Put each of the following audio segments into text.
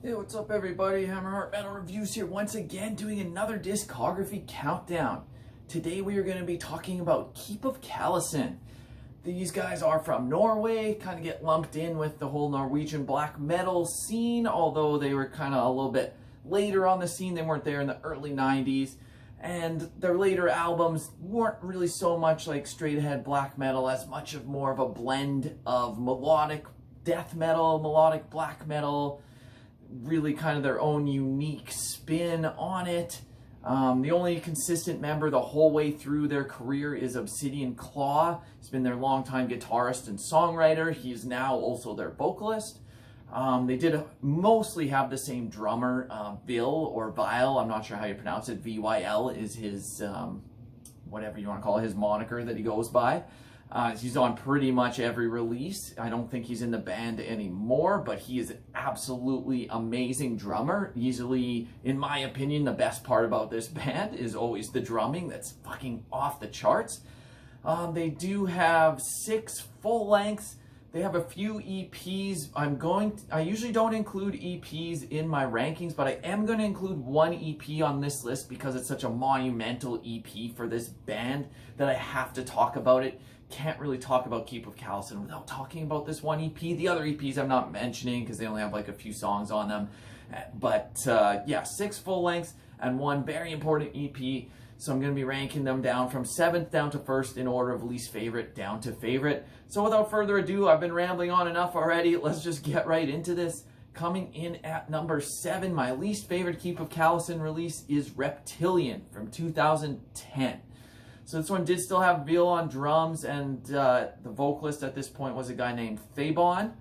Hey, what's up everybody? Hammerheart Metal Reviews here once again doing another discography countdown. Today we are going to be talking about Keep of Kalessin. These guys are from Norway, kind of get lumped in with the whole Norwegian black metal scene, although they were kind of a little bit later on the scene. They weren't there in the early 90s. And their later albums weren't really so much like straight ahead black metal, as much of more of a blend of melodic death metal, melodic black metal, really kind of their own unique spin on it. The only consistent member the whole way through their career is Obsidian Claw. He's been their longtime guitarist and songwriter. He's now also their vocalist. They did mostly have the same drummer, Bill or Vile. I'm not sure how you pronounce it. VYL is his, whatever you want to call it, his moniker that he goes by. He's on pretty much every release. I don't think he's in the band anymore, but he is an absolutely amazing drummer. Easily, in my opinion, the best part about this band is always the drumming. That's fucking off the charts. They do have 6 full lengths. They have a few EPs. I usually don't include EPs in my rankings, but I am going to include one EP on this list because it's such a monumental EP for this band that I have to talk about it. Can't really talk about Keep of Kalessin without talking about this one EP. The other EPs I'm not mentioning because they only have like a few songs on them. But yeah, 6 full lengths and one very important EP. So I'm going to be ranking them down from 7th down to 1st in order of least favorite down to favorite. So without further ado, I've been rambling on enough already. Let's just get right into this. Coming in at number 7, my least favorite Keep of Kalessin release is Reptilian from 2010. So this one did still have Veal on drums, and the vocalist at this point was a guy named Fabon.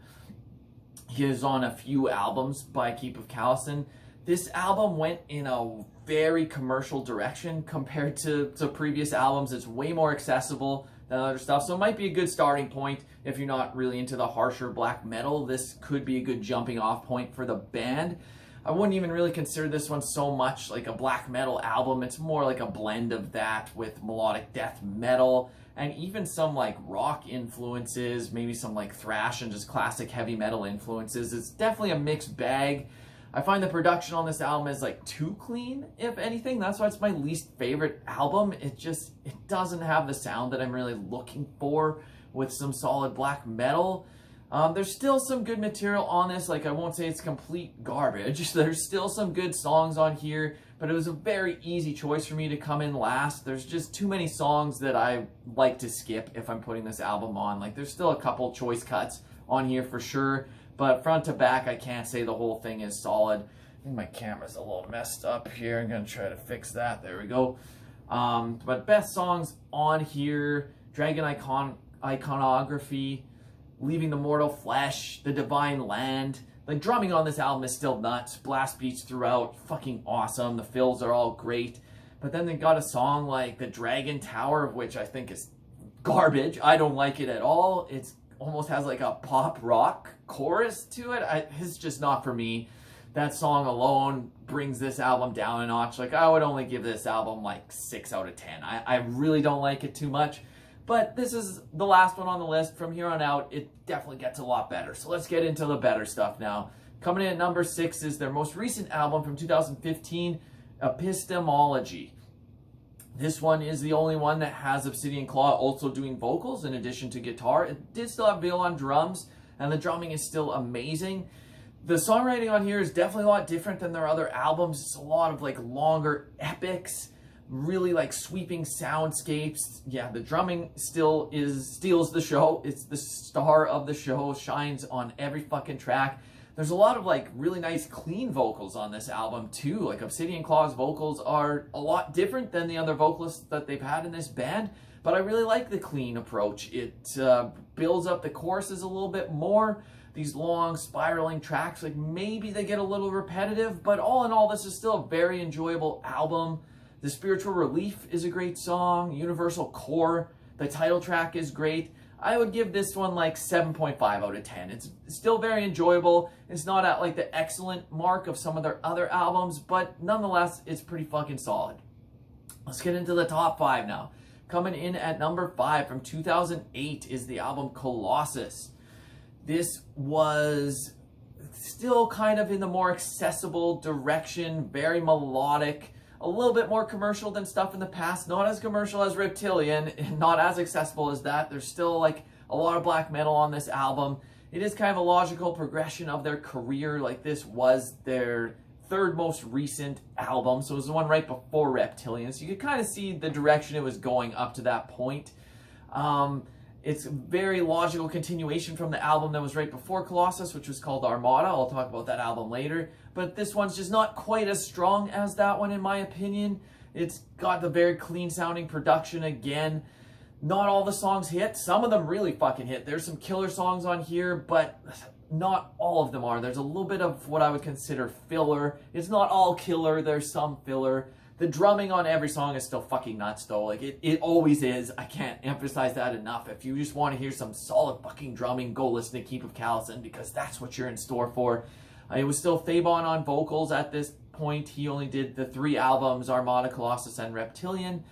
He is on a few albums by Keep of Kalessin. This album went in a very commercial direction compared to previous albums. It's way more accessible than other stuff, so it might be a good starting point if you're not really into the harsher black metal. This could be a good jumping off point for the band. I wouldn't even really consider this one so much like a black metal album. It's more like a blend of that with melodic death metal and even some like rock influences, maybe some like thrash and just classic heavy metal influences. It's definitely a mixed bag. I find the production on this album is like too clean, if anything. That's why it's my least favorite album. It doesn't have the sound that I'm really looking for with some solid black metal. There's still some good material on this. Like, I won't say it's complete garbage. There's still some good songs on here, but it was a very easy choice for me to come in last. There's just too many songs that I like to skip if I'm putting this album on. Like, there's still a couple choice cuts on here for sure, but front to back, I can't say the whole thing is solid. I think my camera's a little messed up here. I'm gonna try to fix that. There we go. But best songs on here: Dragon Iconography, Leaving the Mortal Flesh, The Divine Land. The drumming on this album is still nuts. Blast beats throughout, fucking awesome. The fills are all great. But then they got a song like The Dragon Tower, which I think is garbage. I don't like it at all. It's almost has like a pop rock chorus to it. It's just not for me. That song alone brings this album down a notch. Like, I would only give this album like 6 out of 10. I really don't like it too much. But this is the last one on the list. From here on out, it definitely gets a lot better. So let's get into the better stuff now. Coming in at number 6 is their most recent album from 2015, Epistemology. This one is the only one that has Obsidian Claw also doing vocals in addition to guitar. It did still have Veal on drums, and the drumming is still amazing. The songwriting on here is definitely a lot different than their other albums. It's a lot of like longer epics, really like sweeping soundscapes. Yeah, the drumming still steals the show. It's the star of the show, shines on every fucking track. There's a lot of like really nice clean vocals on this album too. Like, Obsidian Claw's vocals are a lot different than the other vocalists that they've had in this band, but I really like the clean approach. It builds up the choruses a little bit more. These long spiraling tracks, like, maybe they get a little repetitive, but all in all, this is still a very enjoyable album. The Spiritual Relief is a great song. Universal Core, the title track, is great. I would give this one like 7.5 out of 10. It's still very enjoyable. It's not at like the excellent mark of some of their other albums, but nonetheless, it's pretty fucking solid. Let's get into the top 5 now. Coming in at number 5 from 2008 is the album Colossus. This was still kind of in the more accessible direction, very melodic, a little bit more commercial than stuff in the past. Not as commercial as Reptilian, and not as accessible as that. There's still like a lot of black metal on this album. It is kind of a logical progression of their career. Like, this was their third most recent album, so it was the one right before Reptilian. So you could kind of see the direction it was going up to that point. It's a very logical continuation from the album that was right before Colossus, which was called Armada. I'll talk about that album later. But this one's just not quite as strong as that one, in my opinion. It's got the very clean sounding production again. Not all the songs hit. Some of them really fucking hit. There's some killer songs on here, but not all of them are. There's a little bit of what I would consider filler. It's not all killer. There's some filler. The drumming on every song is still fucking nuts, though. Like, it always is. I can't emphasize that enough. If you just want to hear some solid fucking drumming, go listen to Keep of Kalessin, because that's what you're in store for. It was still Thabon on vocals at this point. He only did the 3 albums, Armada, Colossus, and Reptilian.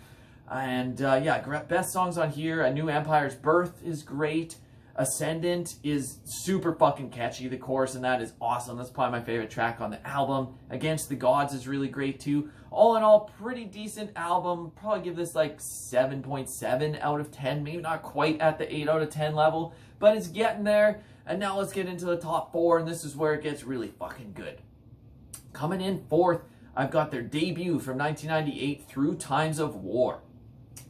And yeah, best songs on here. A New Empire's Birth is great. Ascendant is super fucking catchy. The chorus in that is awesome. That's probably my favorite track on the album. Against the Gods is really great too. All in all, pretty decent album. Probably give this like 7.7 out of 10. Maybe not quite at the 8 out of 10 level, but it's getting there. And now let's get into the top 4, and this is where it gets really fucking good. Coming in 4th, I've got their debut from 1998, Through Times of War.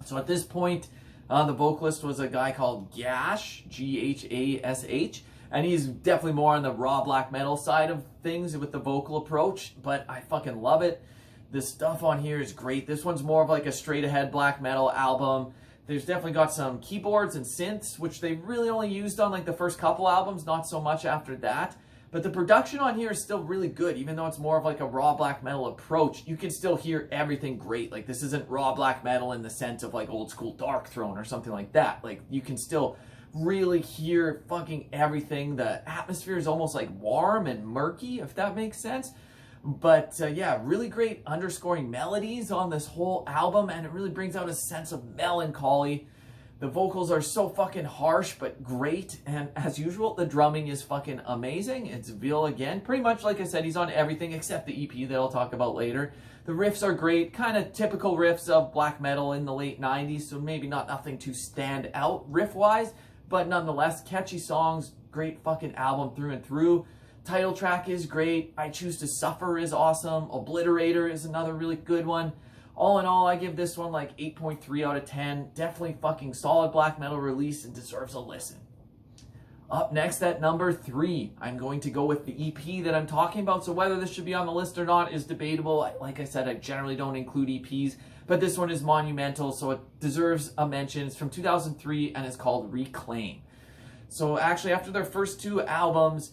So at this point, the vocalist was a guy called Gash, G-H-A-S-H, and he's definitely more on the raw black metal side of things with the vocal approach, but I fucking love it. The stuff on here is great. This one's more of like a straight ahead black metal album. There's definitely got some keyboards and synths, which they really only used on like the first couple albums, not so much after that. But the production on here is still really good, even though it's more of like a raw black metal approach. You can still hear everything great. Like, this isn't raw black metal in the sense of like old school Dark Throne or something like that. Like, you can still really hear fucking everything. The atmosphere is almost like warm and murky, if that makes sense. But yeah, really great underscoring melodies on this whole album, and it really brings out a sense of melancholy. The vocals are so fucking harsh, but great. And as usual, the drumming is fucking amazing. It's Veal again. Pretty much, like I said, he's on everything except the EP that I'll talk about later. The riffs are great. Kind of typical riffs of black metal in the late 90s. So maybe nothing to stand out riff-wise. But nonetheless, catchy songs. Great fucking album through and through. Title track is great. I Choose to Suffer is awesome. Obliterator is another really good one. All in all, I give this one like 8.3 out of 10. Definitely fucking solid black metal release and deserves a listen. Up next at number 3, I'm going to go with the EP that I'm talking about. So whether this should be on the list or not is debatable. Like I said, I generally don't include EPs, but this one is monumental, so it deserves a mention. It's from 2003 and it's called Reclaim. So actually, after their first 2 albums,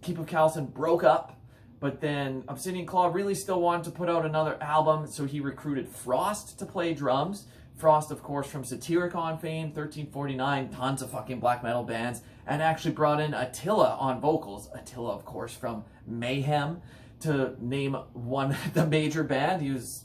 Keep of Kalessin broke up. But then Obsidian Claw really still wanted to put out another album, so he recruited Frost to play drums. Frost, of course, from Satyricon fame, 1349, tons of fucking black metal bands, and actually brought in Attila on vocals. Attila, of course, from Mayhem, to name one the major band. He's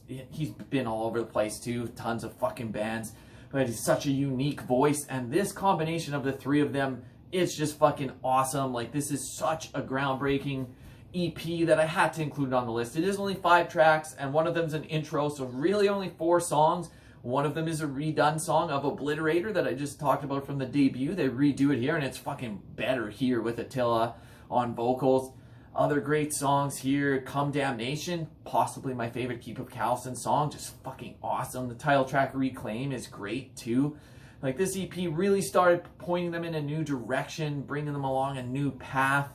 been all over the place too, tons of fucking bands, but he's such a unique voice, and this combination of the 3 of them, it's just fucking awesome. Like, this is such a groundbreaking EP that I had to include on the list. It is only 5 tracks, and one of them's an intro, so really only 4 songs. One of them is a redone song of Obliterator that I just talked about from the debut. They redo it here, and it's fucking better here with Attila on vocals. Other great songs here, Come Damnation, possibly my favorite Keep of Kalessin song, just fucking awesome. The title track, Reclaim, is great too. Like, this EP really started pointing them in a new direction, bringing them along a new path.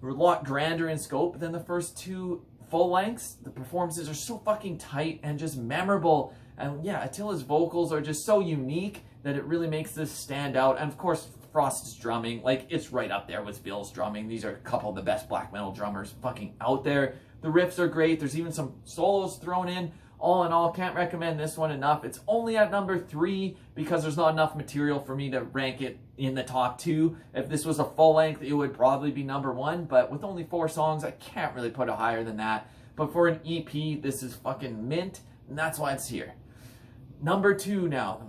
A lot grander in scope than the first 2 full lengths. The performances are so fucking tight and just memorable. And yeah, Attila's vocals are just so unique that it really makes this stand out. And of course, Frost's drumming, like, it's right up there with Veal's drumming. These are a couple of the best black metal drummers fucking out there. The riffs are great. There's even some solos thrown in. All in all, can't recommend this one enough. It's only at number 3 because there's not enough material for me to rank it in the top 2. If this was a full length, it would probably be number 1. But with only 4 songs, I can't really put it higher than that. But for an EP, this is fucking mint, and that's why it's here. Number 2 now.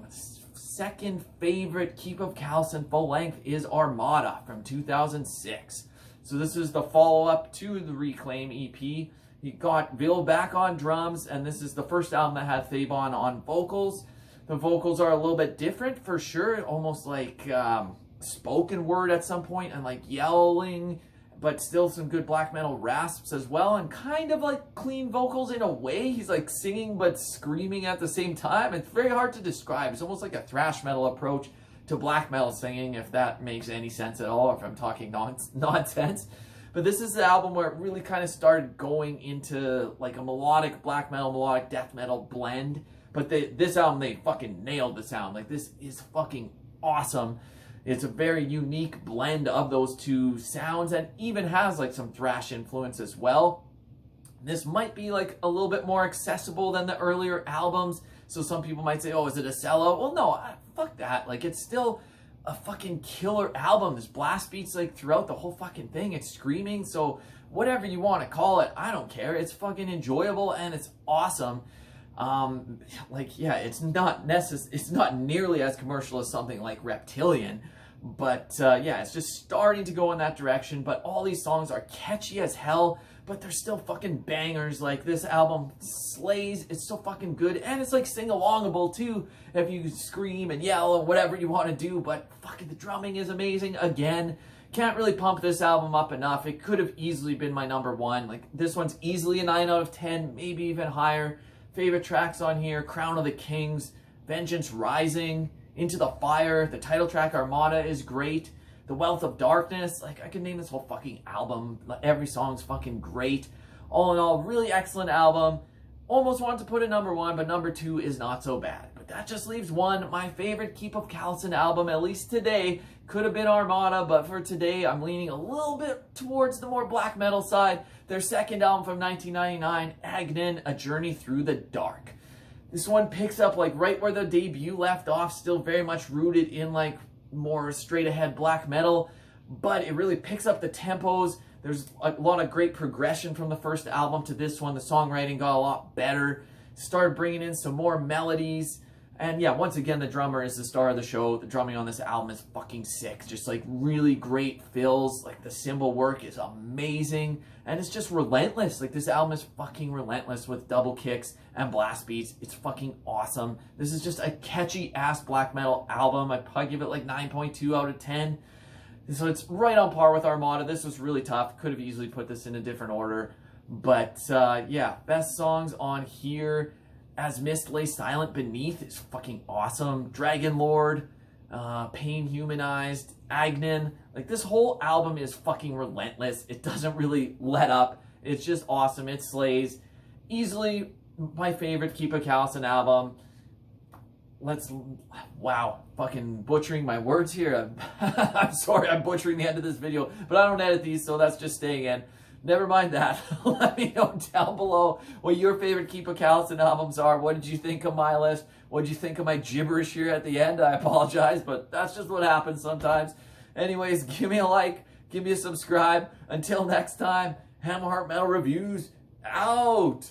Second favorite Keep of Kalessin full length is Armada from 2006. So this is the follow-up to the Reclaim EP. He got Bill back on drums, and this is the first album that had Thabon on vocals. The vocals are a little bit different for sure, almost like spoken word at some point, and like yelling, but still some good black metal rasps as well, and kind of like clean vocals in a way. He's like singing but screaming at the same time. It's very hard to describe. It's almost like a thrash metal approach to black metal singing, if that makes any sense at all, or if I'm talking nonsense. But this is the album where it really kind of started going into like a melodic black metal, melodic death metal blend. But this album, they fucking nailed the sound. Like, this is fucking awesome. It's a very unique blend of those two sounds, and even has like some thrash influence as well. This might be like a little bit more accessible than the earlier albums. So some people might say, oh, is it a sellout? Well, no, fuck that. Like, it's still a fucking killer album. There's blast beats like throughout the whole fucking thing. It's screaming. So whatever you want to call it, I don't care. It's fucking enjoyable and it's awesome. Like, yeah, it's not nearly as commercial as something like Reptilian, but yeah, it's just starting to go in that direction. But all these songs are catchy as hell, but they're still fucking bangers. Like, this album slays. It's so fucking good, and it's like sing-alongable too if you scream and yell or whatever you want to do. But fucking the drumming is amazing. Again, can't really pump this album up enough. It could have easily been my #1. Like, this one's easily a 9 out of 10, maybe even higher. Favorite tracks on here: Crown of the Kings, Vengeance Rising, Into the Fire. The title track, Armada, is great. The Wealth of Darkness, like, I could name this whole fucking album. Every song's fucking great. All in all, really excellent album. Almost want to put it #1, but #2 is not so bad. But that just leaves one. My favorite Keep of Kalessin album, at least today, could have been Armada, but for today, I'm leaning a little bit towards the more black metal side. Their second album from 1999, Agnin, A Journey Through the Dark. This one picks up like right where the debut left off, still very much rooted in like more straight ahead black metal, but it really picks up the tempos. There's a lot of great progression from the first album to this one. The songwriting got a lot better, started bringing in some more melodies, and yeah, once again, the drummer is the star of the show. The drumming on this album is fucking sick. Just like really great fills. Like, the cymbal work is amazing, and it's just relentless. Like, this album is fucking relentless with double kicks and blast beats. It's fucking awesome. This is just a catchy ass black metal album. I'd probably give it like 9.2 out of 10. So it's right on par with Armada. This was really tough. Could have easily put this in a different order. But yeah, best songs on here: As Mist Lay Silent Beneath is fucking awesome. Dragon Lord, Pain Humanized, Agnin. Like, this whole album is fucking relentless. It doesn't really let up. It's just awesome. It slays. Easily my favorite Keep of Kalessin album. Wow, fucking butchering my words here. I'm sorry, I'm butchering the end of this video, but I don't edit these, so that's just staying in. Never mind that. Let me know down below what your favorite Keep of Kalessin albums are. What did you think of my list? What did you think of my gibberish here at the end? I apologize, but that's just what happens sometimes. Anyways, give me a like, give me a subscribe. Until next time, Hammerheart Metal Reviews out.